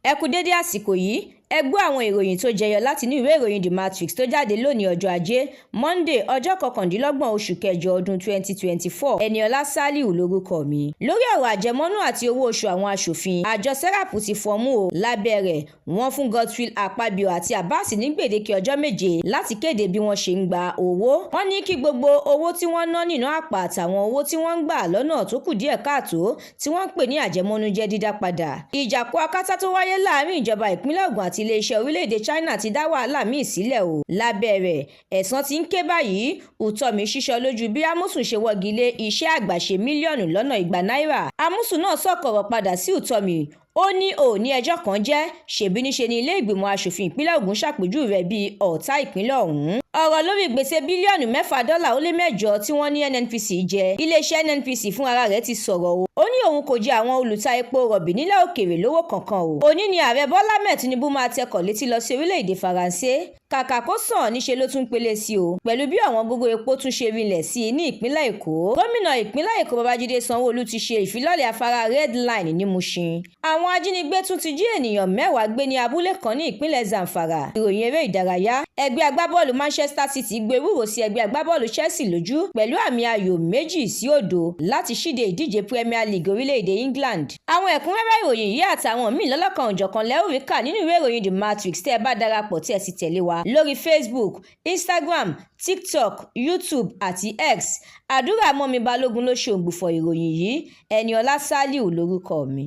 Ẹ kú dédé àsìkò yìí, ẹ gbọ́ àwọn ìròyìn tó jẹyọ láti inú ìwé ìròyìn The Matrix tó jáde lónìí ọjọ́ Ajé, Monday ọjọ́ 29 oṣù kẹjọ ọdún 2024. Ẹniọlá Sálíù lórúkọ mi. Lórí ọ̀rọ̀ àjẹmọ́nú àti owó oṣù àwọn aṣòfin, àjọ SERAP ti fọmú o. Lábẹ́ rẹ̀, wọ́n fún Godswill Akpabio àti Abbas ní gbèdéke ọjọ́ 7 láti kéde bí wọ́n ṣe ń gba owó. Wọ́n ní kí gbogbo owó tí wọ́n ná nínú àpà àtàwọn owó tí wọ́n ń gbà lọ́nà tó kù díẹ̀ káàtó tí wọ́n ń pè ní àjẹmọ́nú jẹ́ dídá padà. Ìjàkú akátá tó wáyé láàárín ìjọba ìpínlẹ̀ Ògùn àti iléeṣẹ́ orílẹ̀-èdè China ti dá wàhálà míì sílẹ̀ o. Lábẹ́ rẹ̀, ẹ̀san ti ń ké báyìí. Utomi ṣíṣọ lójú bí Amusun ṣe wọ́gi lé iṣẹ́ àgbàṣe mílíọ̀nù lọ́nà 200 náírà. Amusun náà sọ̀kọ̀rọ̀ padà sí Utomi. Ó ní òní ẹjọ́ kan jẹ́, ṣèbí níṣe ni ilé ìgbìmọ̀ aṣòfin ìpínlẹ̀ Ògùn ṣàpèjúwe rẹ̀ bíi ọ̀tá ìpínlẹ̀ ọ̀hún. Ọ̀rọ̀ lórí gbèsè bílíọ̀nù $6.8 tí wọ́n ní NNPC jẹ. Iléeṣẹ́ NNPC fún ara rẹ̀ ti sọ̀rọ̀ o. Ó ní òun kò jẹ àwọn olùta epo rọ̀bì nílẹ̀ òkèèrè lówó kankan o. Òní ni ààrẹ Bọ́lá Ahmed Tinubu máa tẹkọ̀ létí lọ sí orílẹ̀-èdè Faransé. Kàkà kó sàn níṣe ló tún pele sí o, pẹ̀lú bí àwọn gógó epo tún ṣe rinlẹ̀ sí i ní ìpínlẹ̀ Èkó. Gómìnà ìpínlẹ̀ Èkó Babájídé Sanwó-Olú ti ṣe ìfilọ́lẹ̀ afárá Red Line ní Mushin. Àwọn ajínigbé tún ti jí ènìyàn 10 gbé ní abúlé kan ní ìpínlẹ̀ Zamfara. Ìròyìn eré ìdárayá, ẹgbẹ́ agbábọ́ọ̀lù Manchester City gbé wúrò sí ẹgbẹ́ agbábọ́ọ̀lù Chelsea lójú pẹ̀lú àmì ayò 2-0 láti ṣíde ìdíje Premier League orílẹ̀-èdè England. Àwọn ẹ̀kúnrẹ́rẹ́ ìròyìn yìí àtàwọn míì lọ́lọ́kan-ò-jọ̀kan lẹ́ ó rí kà nínú ìwé ìròyìn The Matrix tẹ́ ẹ bá darapọ̀ tí ẹ sì tẹ̀lé wa lórí Facebook, Instagram, TikTok, YouTube àti X. Àdúrà mọ́mi Balógun ló ṣe ògbùfọ̀ ìròyìn yìí. Ẹniọlá Sálíù lórúkọ mi.